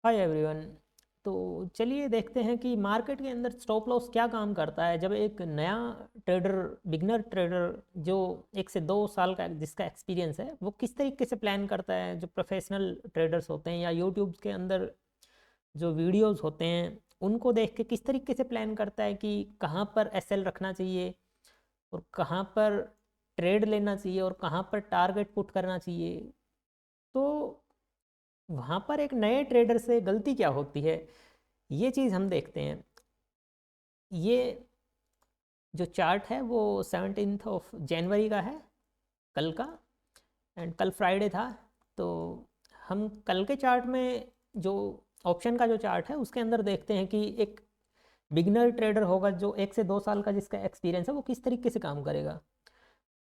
Hi everyone. तो चलिए देखते हैं कि मार्केट के अंदर स्टॉप लॉस क्या काम करता है जब एक नया ट्रेडर, बिगनर ट्रेडर जो 1 से 2 साल का जिसका एक्सपीरियंस है, वो किस तरीके से प्लान करता है। जो प्रोफेशनल ट्रेडर्स होते हैं या यूट्यूब के अंदर जो वीडियोस होते हैं उनको देख के किस तरीके से प्लान करता है कि कहाँ पर एसएल रखना चाहिए और कहाँ पर ट्रेड लेना चाहिए और कहाँ पर टारगेट पुट करना चाहिए। तो वहाँ पर एक नए ट्रेडर से गलती क्या होती है, ये चीज़ हम देखते हैं। ये जो चार्ट है वो 17 जनवरी का है, कल का। एंड कल फ्राइडे था। तो हम कल के चार्ट में जो ऑप्शन का जो चार्ट है उसके अंदर देखते हैं कि एक बिगनर ट्रेडर होगा जो 1 से 2 साल का जिसका एक्सपीरियंस है वो किस तरीके से काम करेगा।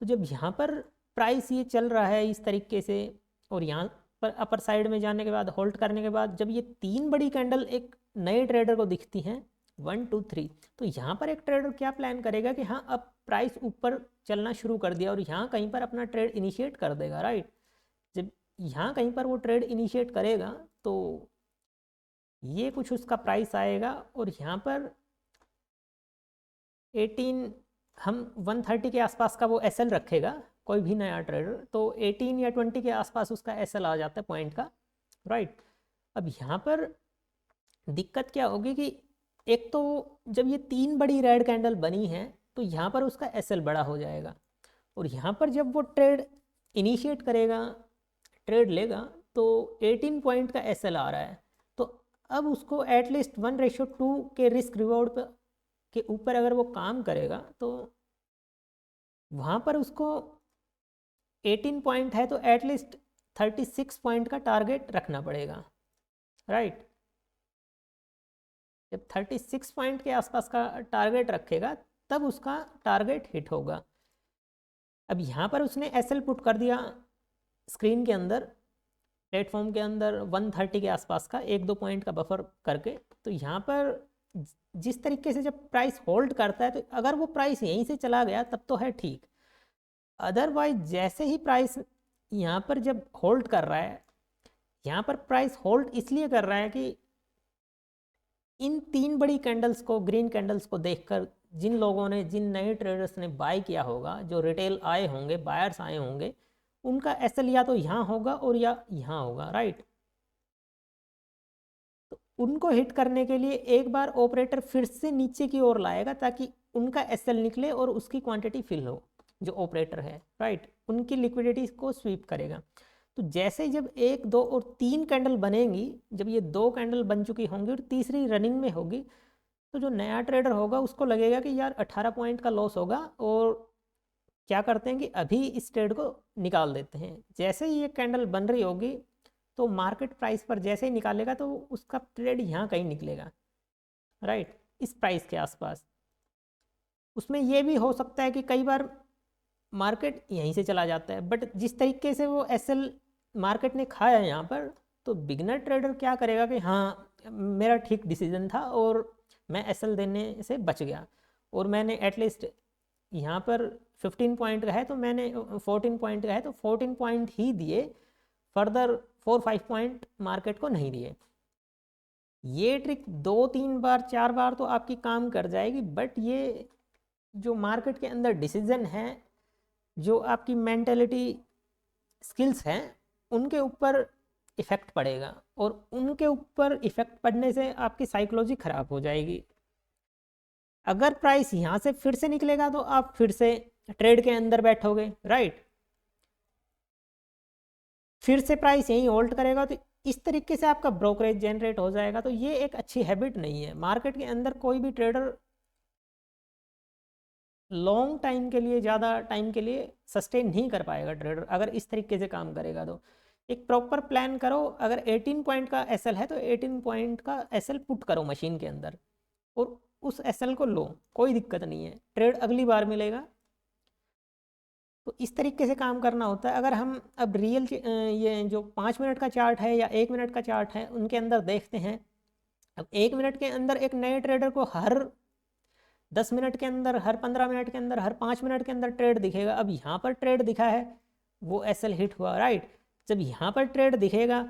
तो जब यहाँ पर प्राइस ये चल रहा है इस तरीके से और यहाँ पर अपर साइड में जाने के बाद होल्ड करने के बाद जब ये 3 बड़ी कैंडल एक नए ट्रेडर को दिखती हैं, 1 2 3, तो यहाँ पर एक ट्रेडर क्या प्लान करेगा कि हाँ अब प्राइस ऊपर चलना शुरू कर दिया और यहाँ कहीं पर अपना ट्रेड इनिशिएट कर देगा, राइट। जब यहाँ कहीं पर वो ट्रेड इनिशिएट करेगा तो ये कुछ उसका प्राइस आएगा और यहाँ पर 18, हम 130 के आसपास का वो एसएल रखेगा कोई भी नया ट्रेडर, तो 18 या 20 के आसपास उसका एसएल आ जाता है पॉइंट का, राइट। अब यहाँ पर दिक्कत क्या होगी कि एक तो जब ये 3 बड़ी रेड कैंडल बनी है तो यहाँ पर उसका एसएल बड़ा हो जाएगा और यहाँ पर जब वो ट्रेड इनिशिएट करेगा, ट्रेड लेगा, तो 18 पॉइंट का एसएल आ रहा है। तो अब उसको एटलीस्ट 1:2 के रिस्क रिवॉर्ड के ऊपर अगर वो काम करेगा तो वहाँ पर उसको 18 पॉइंट है तो एटलीस्ट 36 पॉइंट का टारगेट रखना पड़ेगा, राइट। जब 36 पॉइंट के आसपास का टारगेट रखेगा तब उसका टारगेट हिट होगा। अब यहाँ पर उसने एसएल पुट कर दिया स्क्रीन के अंदर, प्लेटफॉर्म के अंदर 130 के आसपास का 1-2 पॉइंट का बफर करके। तो यहाँ पर जिस तरीके से जब प्राइस होल्ड करता है तो अगर वो प्राइस यहीं से चला गया तब तो है ठीक, अदरवाइज जैसे ही प्राइस यहाँ पर जब होल्ड कर रहा है, यहाँ पर प्राइस होल्ड इसलिए कर रहा है कि इन 3 बड़ी कैंडल्स को, ग्रीन कैंडल्स को देखकर जिन लोगों ने, जिन नए ट्रेडर्स ने बाय किया होगा, जो रिटेल आए होंगे, बायर्स आए होंगे, उनका एसएल या तो यहाँ होगा और या यहाँ होगा, राइट। तो उनको हिट करने के लिए एक बार ऑपरेटर फिर से नीचे की ओर लाएगा ताकि उनका एसएल निकले और उसकी क्वांटिटी फिल हो। जो ऑपरेटर है, राइट, उनकी लिक्विडिटी को स्वीप करेगा। तो जैसे जब 1 2 और 3 कैंडल बनेंगी, जब ये 2 कैंडल बन चुकी होंगी और तीसरी रनिंग में होगी, तो जो नया ट्रेडर होगा उसको लगेगा कि यार 18 पॉइंट का लॉस होगा और क्या करते हैं कि अभी इस ट्रेड को निकाल देते हैं। जैसे ही ये कैंडल बन रही होगी तो मार्केट प्राइस पर जैसे ही निकालेगा तो उसका ट्रेड यहाँ कहीं निकलेगा, राइट, इस प्राइस के आसपास। उसमें ये भी हो सकता है कि कई बार मार्केट यहीं से चला जाता है, बट जिस तरीके से वो एसएल मार्केट ने खाया है यहाँ पर, तो बिगनर ट्रेडर क्या करेगा कि हाँ मेरा ठीक डिसीजन था और मैं एसएल देने से बच गया और मैंने एटलीस्ट यहाँ पर 15 पॉइंट का है तो मैंने 14 पॉइंट का है तो 14 पॉइंट ही दिए, फर्दर 4-5 पॉइंट मार्केट को नहीं दिए। ये ट्रिक 2-3 बार 4 बार तो आपकी काम कर जाएगी, बट ये जो मार्केट के अंदर डिसीजन है, जो आपकी मेंटेलिटी स्किल्स हैं, उनके ऊपर इफ़ेक्ट पड़ेगा और उनके ऊपर इफ़ेक्ट पड़ने से आपकी साइकोलॉजी ख़राब हो जाएगी। अगर प्राइस यहाँ से फिर से निकलेगा तो आप फिर से ट्रेड के अंदर बैठोगे, राइट। फिर से प्राइस यहीं होल्ड करेगा तो इस तरीके से आपका ब्रोकरेज जनरेट हो जाएगा। तो ये एक अच्छी हैबिट नहीं है। मार्केट के अंदर कोई भी ट्रेडर लॉन्ग टाइम के लिए, ज़्यादा टाइम के लिए सस्टेन नहीं कर पाएगा ट्रेडर अगर इस तरीके से काम करेगा। तो एक प्रॉपर प्लान करो। अगर 18 पॉइंट का एसएल है तो 18 पॉइंट का एसएल पुट करो मशीन के अंदर और उस एसएल को लो, कोई दिक्कत नहीं है, ट्रेड अगली बार मिलेगा। तो इस तरीके से काम करना होता है। अगर हम अब रियल ये जो 5 मिनट का चार्ट है या 1 मिनट का चार्ट है उनके अंदर देखते हैं, अब 1 मिनट के अंदर एक नए ट्रेडर को हर 10 मिनट के अंदर, हर 15 मिनट के अंदर, हर 5 मिनट के अंदर ट्रेड दिखेगा। अब यहाँ पर ट्रेड दिखा है, वो एसएल हिट हुआ, राइट। जब यहाँ पर ट्रेड दिखेगा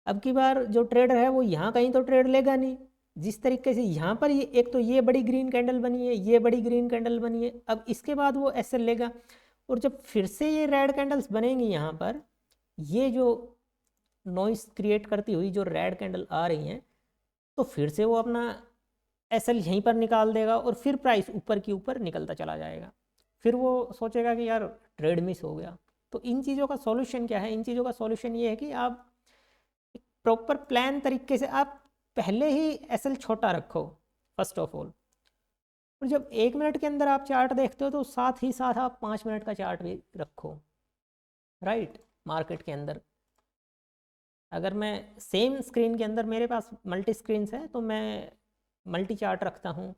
अब की बार जो ट्रेडर है वो यहाँ कहीं तो ट्रेड लेगा नहीं। जिस तरीके से यहाँ पर ये एक तो ये बड़ी ग्रीन कैंडल बनी है, ये बड़ी ग्रीन कैंडल बनी है, अब इसके बाद वो एसएल लेगा। और जब फिर से ये रेड कैंडल्स बनेंगी यहाँ पर, ये जो नॉइस क्रिएट करती हुई जो रेड कैंडल आ रही हैं, तो फिर से वो अपना एसएल यहीं पर निकाल देगा और फिर प्राइस ऊपर की ऊपर निकलता चला जाएगा। फिर वो सोचेगा कि यार ट्रेड मिस हो गया। तो इन चीज़ों का सॉल्यूशन क्या है? इन चीज़ों का सॉल्यूशन ये है कि आप एक प्रॉपर प्लान तरीके से आप पहले ही एसएल छोटा रखो फर्स्ट ऑफ ऑल। और जब 1 मिनट के अंदर आप चार्ट देखते हो तो साथ ही साथ आप 5 मिनट का चार्ट भी रखो, राइट। मार्केट के अंदर अगर मैं सेम स्क्रीन के अंदर, मेरे पास मल्टी स्क्रीन्स है तो मैं मल्टी चार्ट रखता हूँ,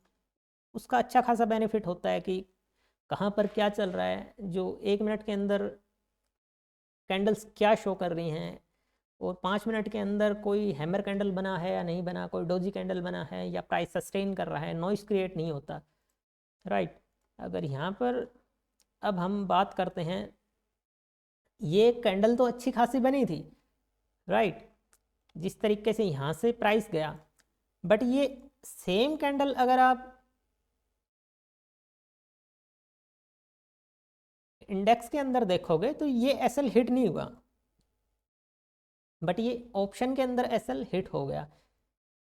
उसका अच्छा खासा बेनिफिट होता है कि कहाँ पर क्या चल रहा है, जो 1 मिनट के अंदर कैंडल्स क्या शो कर रही हैं, और 5 मिनट के अंदर कोई हैमर कैंडल बना है या नहीं बना, कोई डोजी कैंडल बना है या प्राइस सस्टेन कर रहा है, नॉइस क्रिएट नहीं होता, राइट। अगर यहाँ पर अब हम बात करते हैं, ये कैंडल तो अच्छी खासी बनी थी, राइट, जिस तरीके से यहाँ से प्राइस गया, बट ये सेम कैंडल अगर आप इंडेक्स के अंदर देखोगे तो ये एसएल हिट नहीं हुआ, बट ये ऑप्शन के अंदर एसएल हिट हो गया।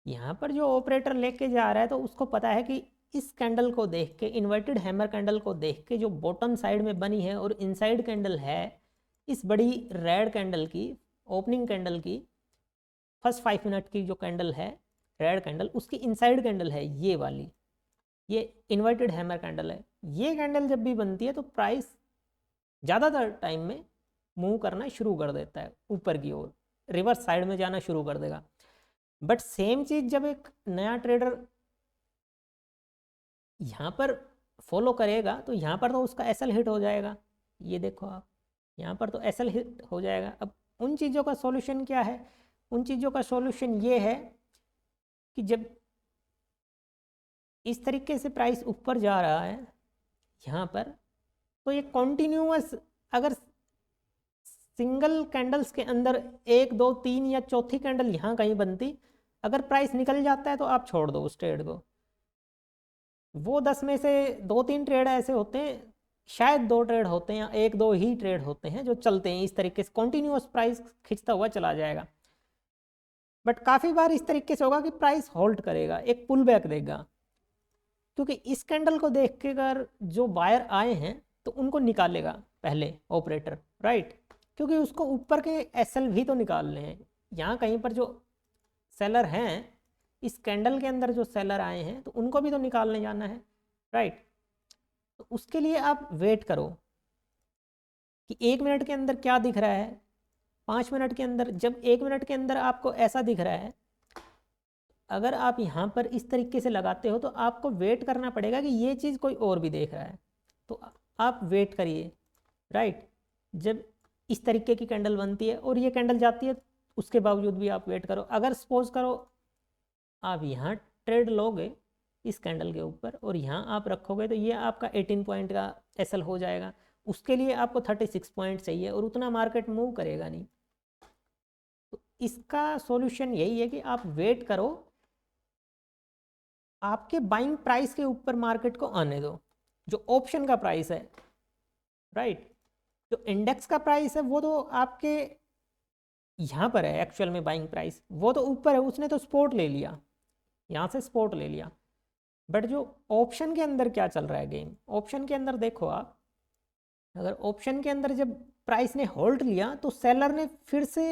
यहाँ पर जो ऑपरेटर लेके जा रहा है तो उसको पता है कि इस कैंडल को देख के, इन्वर्टेड हैमर कैंडल को देख के जो बॉटम साइड में बनी है और इनसाइड कैंडल है इस बड़ी रेड कैंडल की, ओपनिंग कैंडल की, फर्स्ट 5 मिनट की जो कैंडल है रेड कैंडल, उसकी इनसाइड कैंडल है ये वाली, ये इन्वर्टेड हैमर कैंडल है। ये कैंडल जब भी बनती है तो प्राइस ज़्यादातर टाइम में मूव करना शुरू कर देता है ऊपर की ओर, रिवर्स साइड में जाना शुरू कर देगा। बट सेम चीज़ जब एक नया ट्रेडर यहाँ पर फॉलो करेगा तो यहाँ पर तो उसका एसएल हिट हो जाएगा, ये देखो आप, यहाँ पर तो एसएल हिट हो जाएगा। अब उन चीज़ों का सॉल्यूशन क्या है? उन चीज़ों का सॉल्यूशन ये है कि जब इस तरीके से प्राइस ऊपर जा रहा है यहाँ पर, तो ये कॉन्टिन्यूअस, अगर सिंगल कैंडल्स के अंदर 1 2 3 या चौथी कैंडल यहाँ कहीं बनती, अगर प्राइस निकल जाता है तो आप छोड़ दो उस ट्रेड को। वो 10 में से 2-3 ट्रेड ऐसे होते हैं, शायद 2 ट्रेड होते हैं या 1-2 ही ट्रेड होते हैं जो चलते हैं इस तरीके से, कॉन्टिन्यूअस प्राइस खिंचता हुआ चला जाएगा। बट काफ़ी बार इस तरीके से होगा कि प्राइस होल्ड करेगा, एक पुल बैक देगा, क्योंकि इस कैंडल को देख के अगर जो बायर आए हैं तो उनको निकालेगा पहले ऑपरेटर, राइट, क्योंकि उसको ऊपर के एसएल भी तो निकालने हैं। यहाँ कहीं पर जो सेलर हैं, इस कैंडल के अंदर जो सेलर आए हैं तो उनको भी तो निकालने जाना है, राइट। तो उसके लिए आप वेट करो कि 1 मिनट के अंदर क्या दिख रहा है, 5 मिनट के अंदर, जब 1 मिनट के अंदर आपको ऐसा दिख रहा है, अगर आप यहाँ पर इस तरीके से लगाते हो तो आपको वेट करना पड़ेगा कि ये चीज़ कोई और भी देख रहा है, तो आप वेट करिए, राइट। जब इस तरीके की कैंडल बनती है और ये कैंडल जाती है उसके बावजूद भी आप वेट करो। अगर सपोज करो आप यहाँ ट्रेड लोगे इस कैंडल के ऊपर और यहाँ आप रखोगे तो ये आपका 18 पॉइंट का एसएल हो जाएगा, उसके लिए आपको 36 पॉइंट चाहिए और उतना मार्केट मूव करेगा नहीं। तो इसका सॉल्यूशन यही है कि आप वेट करो, आपके बाइंग प्राइस के ऊपर मार्केट को आने दो, जो ऑप्शन का प्राइस है, राइट। जो इंडेक्स का प्राइस है वो तो आपके यहाँ पर है एक्चुअल में बाइंग प्राइस, वो तो ऊपर है, उसने तो स्पॉट ले लिया, यहाँ से स्पॉट ले लिया। बट जो ऑप्शन के अंदर क्या चल रहा है गेम, ऑप्शन के अंदर देखो आप, अगर ऑप्शन के अंदर जब प्राइस ने होल्ड लिया तो सेलर ने फिर से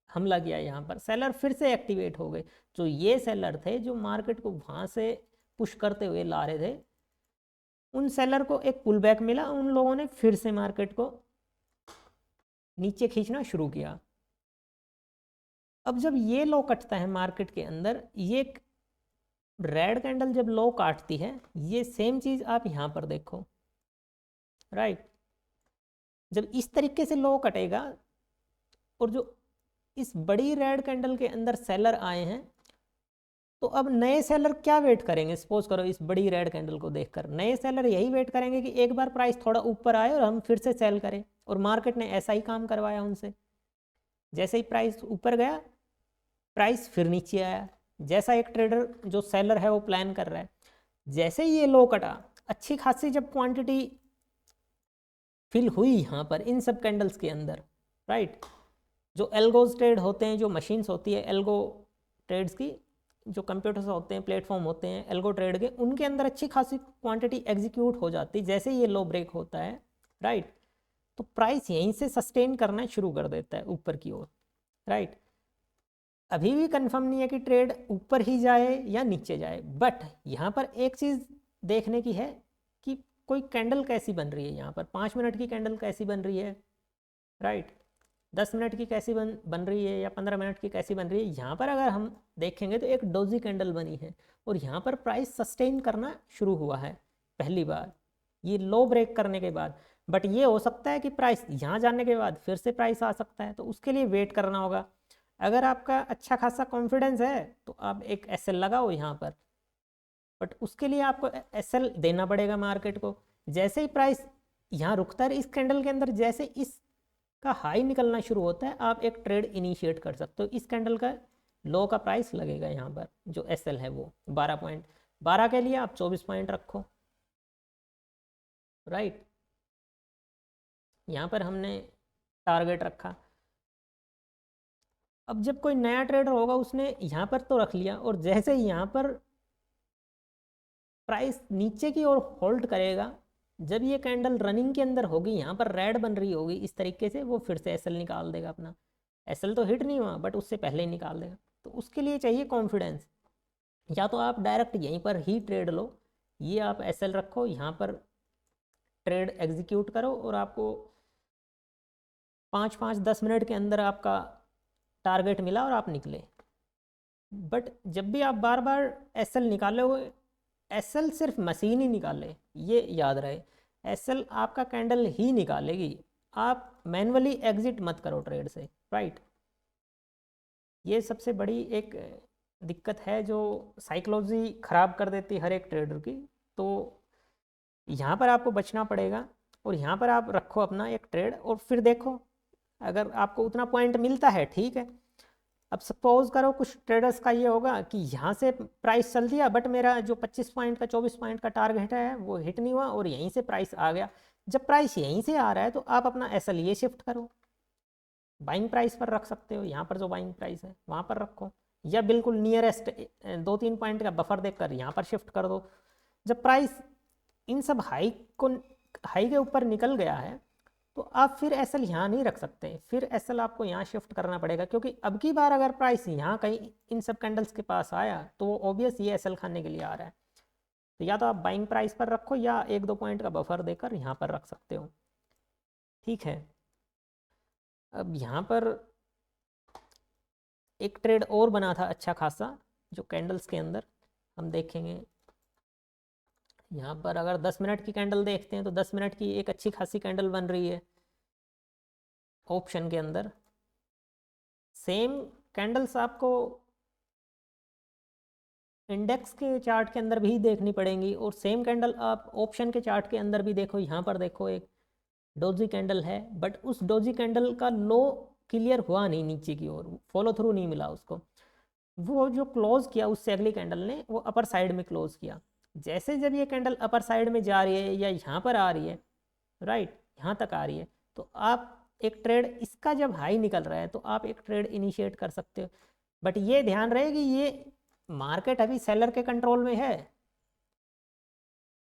हमला किया, यहाँ पर सेलर फिर से एक्टिवेट हो गए। जो ये सेलर थे जो मार्केट को वहाँ से पुश करते हुए ला रहे थे, उन सेलर को एक पुल बैक मिला, उन लोगों ने फिर से मार्केट को नीचे खींचना शुरू किया। अब जब ये लो कटता है मार्केट के अंदर, ये रेड कैंडल जब लो काटती है, ये सेम चीज़ आप यहाँ पर देखो, राइट। जब इस तरीके से लो कटेगा और जो इस बड़ी रेड कैंडल के अंदर सेलर आए हैं, तो अब नए सेलर क्या वेट करेंगे? सपोज करो इस बड़ी रेड कैंडल को देखकर नए सेलर यही वेट करेंगे कि एक बार प्राइस थोड़ा ऊपर आए और हम फिर से सेल करें, और मार्केट ने ऐसा ही काम करवाया उनसे। जैसे ही प्राइस ऊपर गया, प्राइस फिर नीचे आया। जैसा एक ट्रेडर जो सेलर है वो प्लान कर रहा है, जैसे ही ये लो कटा, अच्छी खासी जब क्वांटिटी फिल हुई यहाँ पर इन सब कैंडल्स के अंदर, राइट। जो एल्गोज ट्रेड होते हैं, जो मशीन्स होती है एल्गो ट्रेड्स की, जो कंप्यूटर्स होते हैं, प्लेटफॉर्म होते हैं एल्गो ट्रेड के, उनके अंदर अच्छी खासी क्वांटिटी एग्जीक्यूट हो जाती है जैसे ये लो ब्रेक होता है, राइट। तो प्राइस यहीं से सस्टेन करना शुरू कर देता है ऊपर की ओर, राइट। अभी भी कंफर्म नहीं है कि ट्रेड ऊपर ही जाए या नीचे जाए, बट यहाँ पर एक चीज़ देखने की है कि कोई कैंडल कैसी बन रही है। यहाँ पर 5 मिनट की कैंडल कैसी बन रही है, राइट। 10 मिनट की कैसी बन रही है, या 15 मिनट की कैसी बन रही है। यहाँ पर अगर हम देखेंगे तो एक डोजी कैंडल बनी है और यहाँ पर प्राइस सस्टेन करना शुरू हुआ है पहली बार ये लो ब्रेक करने के बाद। बट ये हो सकता है कि प्राइस यहाँ जाने के बाद फिर से प्राइस आ सकता है, तो उसके लिए वेट करना होगा। अगर आपका अच्छा खासा कॉन्फिडेंस है तो आप एक एसएल लगाओ यहाँ पर, बट उसके लिए आपको एसएल देना पड़ेगा मार्केट को। जैसे ही प्राइस यहाँ रुकता है इस कैंडल के अंदर, जैसे इसका हाई निकलना शुरू होता है, आप एक ट्रेड इनिशिएट कर सकते हो। इस कैंडल का लो का प्राइस लगेगा यहाँ पर, जो एसएल है वो 12 पॉइंट, 12 के लिए आप 24 पॉइंट रखो, राइट। यहाँ पर हमने टारगेट रखा। अब जब कोई नया ट्रेडर होगा उसने यहाँ पर तो रख लिया, और जैसे ही यहाँ पर प्राइस नीचे की ओर होल्ड करेगा, जब ये कैंडल रनिंग के अंदर होगी, यहाँ पर रेड बन रही होगी इस तरीके से, वो फिर से एसएल निकाल देगा अपना। एसएल तो हिट नहीं हुआ बट उससे पहले ही निकाल देगा। तो उसके लिए चाहिए कॉन्फिडेंस। या तो आप डायरेक्ट यहीं पर ही ट्रेड लो, ये आप एसएल रखो, यहाँ पर ट्रेड एग्जीक्यूट करो, और आपको 5-5-10 मिनट के अंदर आपका टारगेट मिला और आप निकले। बट जब भी आप बार बार एसएल निकालोगे, एसएल सिर्फ मशीन ही निकाले, ये याद रहे, एसएल आपका कैंडल ही निकालेगी। आप मैन्युअली एग्जिट मत करो ट्रेड से, राइट। ये सबसे बड़ी एक दिक्कत है जो साइकोलॉजी ख़राब कर देती है हर एक ट्रेडर की। तो यहाँ पर आपको बचना पड़ेगा, और यहाँ पर आप रखो अपना एक ट्रेड, और फिर देखो अगर आपको उतना पॉइंट मिलता है ठीक है। अब सपोज करो कुछ ट्रेडर्स का ये होगा कि यहाँ से प्राइस चल दिया, बट मेरा जो 25 पॉइंट का 24 पॉइंट का टारगेट है वो हिट नहीं हुआ, और यहीं से प्राइस आ गया। जब प्राइस यहीं से आ रहा है तो आप अपना एसएल ये शिफ्ट करो, बाइंग प्राइस पर रख सकते हो, यहाँ पर जो बाइंग प्राइस है वहाँ पर रखो, या बिल्कुल नियरेस्ट 2-3 पॉइंट का बफर देकर यहाँ पर शिफ्ट कर दो। जब प्राइस इन सब हाई के ऊपर निकल गया है तो आप फिर एसएल यहाँ नहीं रख सकते, फिर एसएल आपको यहाँ शिफ्ट करना पड़ेगा, क्योंकि अब की बार अगर प्राइस यहाँ कहीं इन सब कैंडल्स के पास आया तो वो ऑब्वियस ये एसएल खाने के लिए आ रहा है। तो या तो आप बाइंग प्राइस पर रखो, या 1-2 पॉइंट का बफर देकर यहाँ पर रख सकते हो, ठीक है। अब यहाँ पर एक ट्रेड और बना था अच्छा खासा, जो कैंडल्स के अंदर हम देखेंगे। यहाँ पर अगर 10 मिनट की कैंडल देखते हैं तो 10 मिनट की एक अच्छी खासी कैंडल बन रही है ऑप्शन के अंदर। सेम कैंडल्स आपको इंडेक्स के चार्ट के अंदर भी देखनी पड़ेंगी, और सेम कैंडल आप ऑप्शन के चार्ट के अंदर भी देखो। यहाँ पर देखो एक डोजी कैंडल है, बट उस डोजी कैंडल का लो क्लियर हुआ नहीं, नीचे की ओर फॉलो थ्रू नहीं मिला उसको। वो जो क्लोज किया उससे अगली कैंडल ने वो अपर साइड में क्लोज किया। जैसे जब ये कैंडल अपर साइड में जा रही है या यहाँ पर आ रही है, राइट, यहाँ तक आ रही है, तो आप एक ट्रेड इसका जब हाई निकल रहा है तो आप एक ट्रेड इनिशिएट कर सकते हो। बट ये ध्यान रहे कि ये मार्केट अभी सेलर के कंट्रोल में है।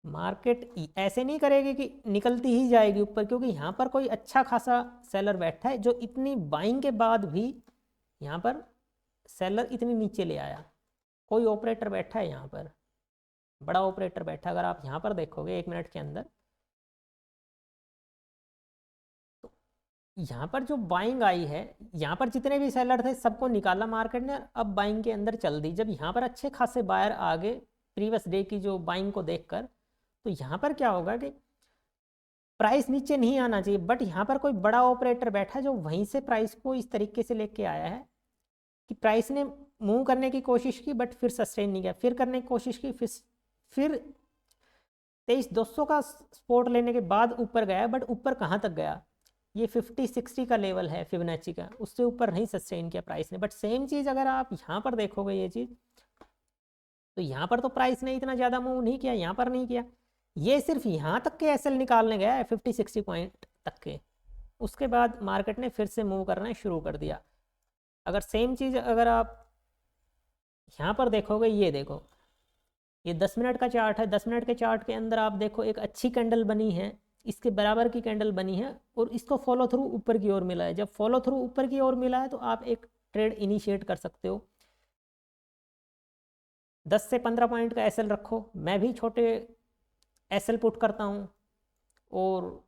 मार्केट ऐसे नहीं करेगी कि निकलती ही जाएगी ऊपर, क्योंकि यहाँ पर कोई अच्छा खासा सेलर बैठा है जो इतनी बाइंग के बाद भी यहाँ पर सेलर इतनी नीचे ले आया। कोई ऑपरेटर बैठा है यहाँ पर, बड़ा ऑपरेटर बैठा। अगर आप यहाँ पर देखोगे 1 मिनट के अंदर, तो यहाँ पर जो बाइंग आई है, यहाँ पर जितने भी सेलर थे सबको निकाला मार्केट ने, अब बाइंग के अंदर चल दी। जब यहाँ पर अच्छे खासे बायर आ गए प्रीवियस डे की जो बाइंग को देखकर, तो यहाँ पर क्या होगा कि प्राइस नीचे नहीं आना चाहिए, बट यहाँ पर कोई बड़ा ऑपरेटर बैठा जो वहीं से प्राइस को इस तरीके से लेके आया है कि प्राइस ने मूव करने की कोशिश की बट फिर सस्टेन नहीं किया, फिर करने की कोशिश की, फिर 23,200 का सपोर्ट लेने के बाद ऊपर गया, बट ऊपर कहाँ तक गया, ये 50-60 का लेवल है फिबोनाची का, उससे ऊपर नहीं सस्टेन किया प्राइस ने। बट सेम चीज़ अगर आप यहाँ पर देखोगे ये चीज़, तो यहाँ पर तो प्राइस ने इतना ज़्यादा मूव नहीं किया, यहाँ पर नहीं किया, ये सिर्फ यहाँ तक के एसएल निकालने गया है 50-60 पॉइंट तक के, उसके बाद मार्केट ने फिर से मूव करना शुरू कर दिया। अगर सेम चीज़ अगर आप यहाँ पर देखोगे, ये देखो ये 10 मिनट का चार्ट है, 10 मिनट के चार्ट के अंदर आप देखो एक अच्छी कैंडल बनी है, इसके बराबर की कैंडल बनी है और इसको फॉलो थ्रू ऊपर की ओर मिला है। जब फॉलो थ्रू ऊपर की ओर मिला है तो आप एक ट्रेड इनिशिएट कर सकते हो। 10 से 15 पॉइंट का एसएल रखो, मैं भी छोटे एसएल पुट करता हूँ, और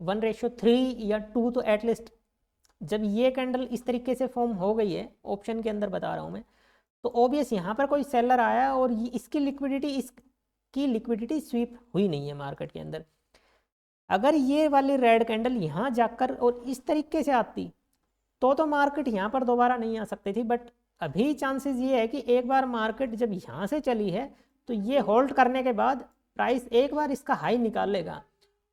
1:3 या 2 तो एटलीस्ट जब ये कैंडल इस तरीके से फॉर्म हो गई है, ऑप्शन के अंदर बता रहा हूँ मैं, तो ऑब्वियस यहाँ पर कोई सेलर आया और इसकी लिक्विडिटी स्वीप हुई नहीं है मार्केट के अंदर। अगर ये वाली रेड कैंडल यहाँ जाकर और इस तरीके से आती तो मार्केट यहाँ पर दोबारा नहीं आ सकती थी। बट अभी चांसेस ये है कि एक बार मार्केट जब यहाँ से चली है तो ये होल्ड करने के बाद प्राइस एक बार इसका हाई निकालेगा,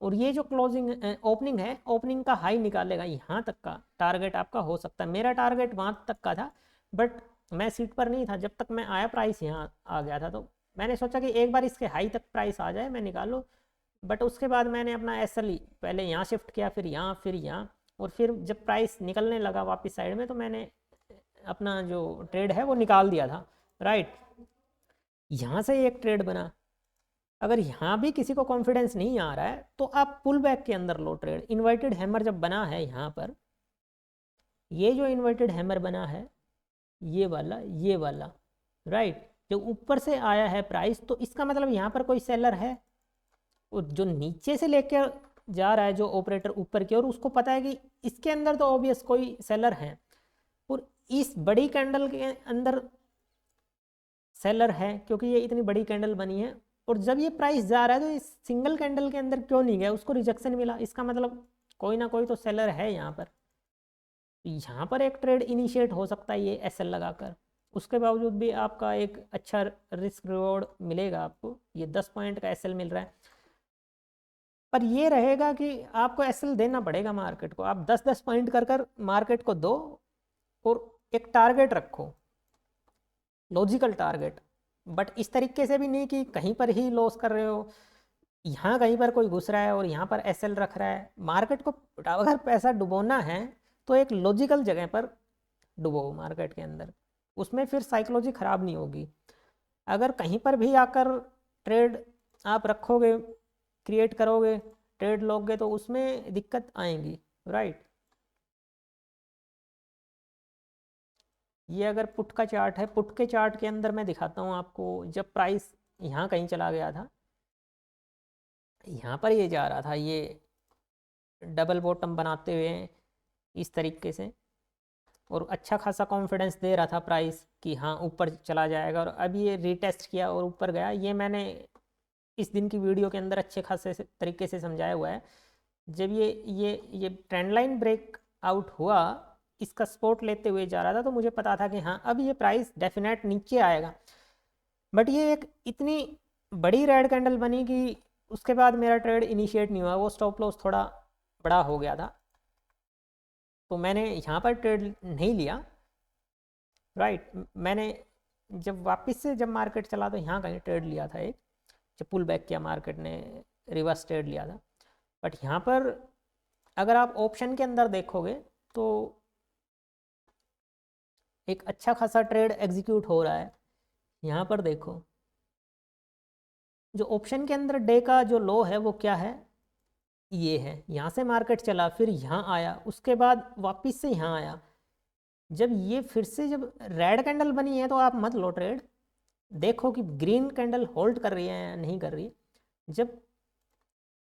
और ये जो क्लोजिंग ओपनिंग है, ओपनिंग का हाई निकालेगा। यहाँ तक का टारगेट आपका हो सकता है, मेरा टारगेट वहाँ तक का था, बट मैं सीट पर नहीं था जब तक मैं आया, प्राइस यहाँ आ गया था, तो मैंने सोचा कि एक बार इसके हाई तक प्राइस आ जाए मैं निकालो। बट उसके बाद मैंने अपना एसएल पहले यहाँ शिफ्ट किया, फिर यहाँ, और फिर जब प्राइस निकलने लगा वापस साइड में तो मैंने अपना जो ट्रेड है वो निकाल दिया था, राइट। यहाँ से एक ट्रेड बना। अगर यहाँ भी किसी को कॉन्फिडेंस नहीं आ रहा है तो आप पुल बैक के अंदर लो ट्रेड। इन्वर्टेड हैमर जब बना है यहाँ पर, ये जो इन्वर्टेड हैमर बना है ये वाला राइट, जो ऊपर से आया है प्राइस, तो इसका मतलब यहाँ पर कोई सेलर है, और जो नीचे से लेकर जा रहा है जो ऑपरेटर ऊपर की, और उसको पता है कि इसके अंदर तो ऑब्वियस कोई सेलर है, और इस बड़ी कैंडल के अंदर सेलर है क्योंकि ये इतनी बड़ी कैंडल बनी है। और जब ये प्राइस जा रहा है तो इस सिंगल कैंडल के अंदर क्यों नहीं गया, उसको रिजेक्शन मिला, इसका मतलब कोई ना कोई तो सेलर है यहाँ पर। यहाँ पर एक ट्रेड इनिशिएट हो सकता है ये एसएल लगाकर, उसके बावजूद भी आपका एक अच्छा रिस्क रिवॉर्ड मिलेगा आपको। ये 10 पॉइंट का एसएल मिल रहा है, पर ये रहेगा कि आपको एसएल देना पड़ेगा मार्केट को। आप 10-10 पॉइंट कर मार्केट को दो, और एक टारगेट रखो, लॉजिकल टारगेट। बट इस तरीके से भी नहीं कि कहीं पर ही लॉस कर रहे हो, यहाँ कहीं पर कोई घुस रहा है और यहाँ पर एसएल रख रहा है। मार्केट को अगर पैसा डुबोना है तो एक लॉजिकल जगह पर डुबो मार्केट के अंदर, उसमें फिर साइकोलॉजी ख़राब नहीं होगी। अगर कहीं पर भी आकर ट्रेड आप रखोगे, क्रिएट करोगे, ट्रेड लोगे, तो उसमें दिक्कत आएंगी, राइट। ये अगर पुट का चार्ट है, पुट के चार्ट के अंदर मैं दिखाता हूँ आपको। जब प्राइस यहाँ कहीं चला गया था, यहाँ पर ये जा रहा था, ये डबल बॉटम बनाते हुए इस तरीके से, और अच्छा खासा कॉन्फिडेंस दे रहा था प्राइस कि हाँ ऊपर चला जाएगा, और अब ये रीटेस्ट किया और ऊपर गया। ये मैंने इस दिन की वीडियो के अंदर अच्छे खासे तरीके से समझाया हुआ है। जब ये ट्रेंड लाइन ब्रेक आउट हुआ, इसका सपोर्ट लेते हुए जा रहा था, तो मुझे पता था कि हाँ अब ये प्राइस डेफिनेट नीचे आएगा। बट ये एक इतनी बड़ी रेड कैंडल बनी कि उसके बाद मेरा ट्रेड इनिशिएट नहीं हुआ, वो स्टॉप लॉस थोड़ा बड़ा हो गया था, तो मैंने यहाँ पर ट्रेड नहीं लिया, राइट। मैंने जब वापस से जब मार्केट चला तो यहाँ कहीं ट्रेड लिया था, एक जब पुल बैक किया मार्केट ने, रिवर्स ट्रेड लिया था। बट यहाँ पर अगर आप ऑप्शन के अंदर देखोगे तो एक अच्छा खासा ट्रेड एग्जीक्यूट हो रहा है। यहाँ पर देखो, जो ऑप्शन के अंदर डे का जो लो है वो क्या है, ये है। यहाँ से मार्केट चला, फिर यहाँ आया, उसके बाद वापस से यहाँ आया। जब ये फिर से जब रेड कैंडल बनी है तो आप मत लो ट्रेड, देखो कि ग्रीन कैंडल होल्ड कर रही है या नहीं कर रही है। जब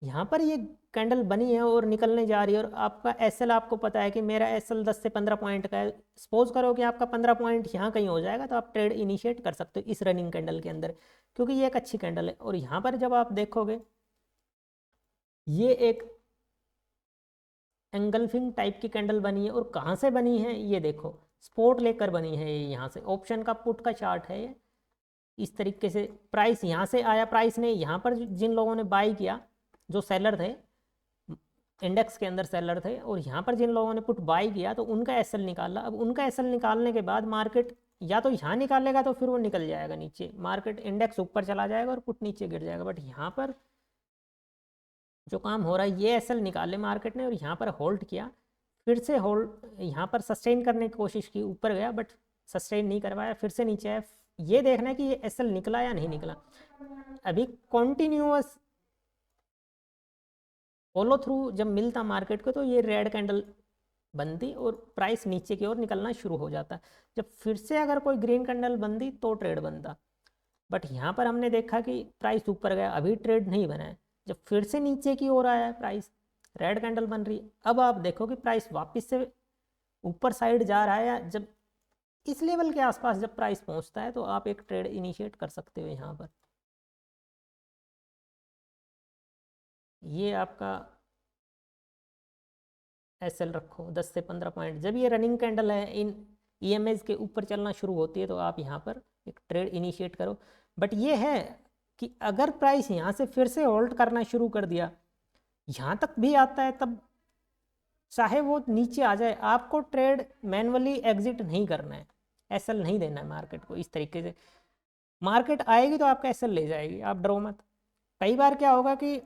यहाँ पर ये कैंडल बनी है और निकलने जा रही है, और आपका एसएल आपको पता है कि मेरा एसएल 10 से 15 पॉइंट का है, सपोज करो कि आपका 15 पॉइंट यहाँ कहीं हो जाएगा, तो आप ट्रेड इनिशिएट कर सकते हो इस रनिंग कैंडल के अंदर, क्योंकि ये एक अच्छी कैंडल है। और यहाँ पर जब आप देखोगे, ये एक एंगल्फिंग टाइप की कैंडल बनी है, और कहाँ से बनी है ये देखो, सपोर्ट लेकर बनी है ये। यहाँ से ऑप्शन का पुट का चार्ट है ये, इस तरीके से प्राइस यहाँ से आया, प्राइस ने यहाँ पर जिन लोगों ने बाई किया, जो सेलर थे, इंडेक्स के अंदर सेलर थे और यहाँ पर जिन लोगों ने पुट बाई किया तो उनका एसएल निकाला। अब उनका एसएल निकालने के बाद मार्केट या तो यहाँ निकालेगा तो फिर वो निकल जाएगा नीचे, मार्केट इंडेक्स ऊपर चला जाएगा और पुट नीचे गिर जाएगा। बट यहाँ पर जो काम हो रहा है, ये एसएल निकाले मार्केट ने और यहाँ पर होल्ड किया, फिर से होल्ड यहाँ पर सस्टेन करने की कोशिश की, ऊपर गया बट सस्टेन नहीं करवाया, फिर से नीचे आया। ये देखना है कि ये एसएल निकला या नहीं निकला। अभी कॉन्टिन्यूअस फॉलो थ्रू जब मिलता मार्केट को तो ये रेड कैंडल बनती और प्राइस नीचे की ओर निकलना शुरू हो जाता। जब फिर से अगर कोई ग्रीन कैंडल बनती तो ट्रेड बनता। बट यहाँ पर हमने देखा कि प्राइस ऊपर गया, अभी ट्रेड नहीं बना है। जब फिर से नीचे की ओर आया है प्राइस, रेड कैंडल बन रही है। अब आप देखो कि प्राइस वापस से ऊपर साइड जा रहा है, या जब इस लेवल के आसपास जब प्राइस पहुँचता है तो आप एक ट्रेड इनिशिएट कर सकते हो। यहाँ पर ये आपका एसएल रखो 10 से 15 पॉइंट। जब ये रनिंग कैंडल है इन ईएमएस के ऊपर चलना शुरू होती है तो आप यहाँ पर एक ट्रेड इनिशिएट करो। बट ये है कि अगर प्राइस यहाँ से फिर से होल्ड करना शुरू कर दिया, यहाँ तक भी आता है, तब चाहे वो नीचे आ जाए, आपको ट्रेड मैनुअली एग्जिट नहीं करना है, एसएल नहीं देना है मार्केट को। इस तरीके से मार्केट आएगी तो आपका एसएल ले जाएगी, आप डरो मत। कई बार क्या होगा कि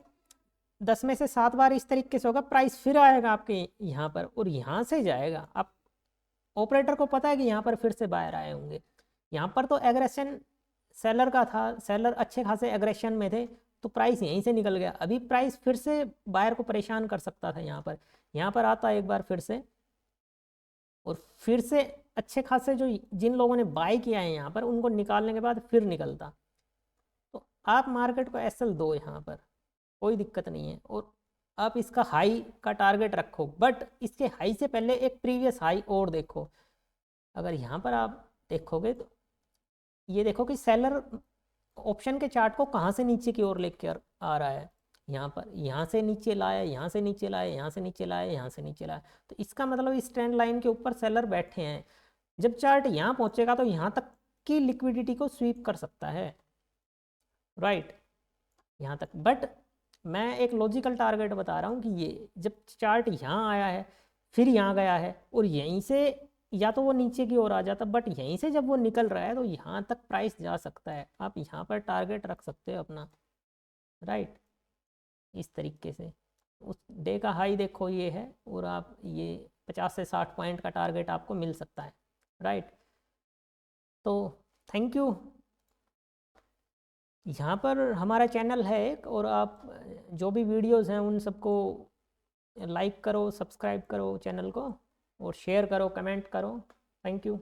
10 में से 7 बार इस तरीके से होगा, प्राइस फिर आएगा आपके यहाँ पर और यहाँ से जाएगा। आप ऑपरेटर को पता है कि यहाँ पर फिर से बायर आए होंगे। यहाँ पर तो एग्रेशन सेलर का था, सेलर अच्छे खासे एग्रेशन में थे तो प्राइस यहीं से निकल गया। अभी प्राइस फिर से बायर को परेशान कर सकता था। यहाँ पर आता एक बार फिर से और फिर से अच्छे खासे जो जिन लोगों ने बाय किया है यहाँ पर उनको निकालने के बाद फिर निकलता। तो आप मार्केट को एसएल दो, यहाँ पर कोई दिक्कत नहीं है। और आप इसका हाई का टारगेट रखो, बट इसके हाई से पहले एक प्रीवियस हाई और देखो। अगर यहाँ पर आप देखोगे तो ये देखो कि सेलर ऑप्शन के चार्ट को कहाँ से नीचे की ओर लेकर आ रहा है। यहाँ पर यहाँ से नीचे लाया, यहाँ से नीचे लाया, यहाँ से नीचे लाया, यहाँ से नीचे लाया। तो इसका मतलब इस ट्रेंड लाइन के ऊपर सेलर बैठे हैं। जब चार्ट यहाँ पहुँचेगा तो यहाँ तक की लिक्विडिटी को स्वीप कर सकता है, राइट, यहाँ तक। बट मैं एक लॉजिकल टारगेट बता रहा हूँ कि ये जब चार्ट यहाँ आया है, फिर यहाँ गया है और यहीं से या तो वो नीचे की ओर आ जाता, बट यहीं से जब वो निकल रहा है तो यहाँ तक प्राइस जा सकता है। आप यहाँ पर टारगेट रख सकते हो अपना, राइट, इस तरीके से। उस डे का हाई देखो ये है और आप ये 50 से 60 पॉइंट का टारगेट आपको मिल सकता है, राइट। तो थैंक यू। यहाँ पर हमारा चैनल है एक, और आप जो भी वीडियोस हैं उन सबको लाइक करो, सब्सक्राइब करो चैनल को और शेयर करो, कमेंट करो। Thank you.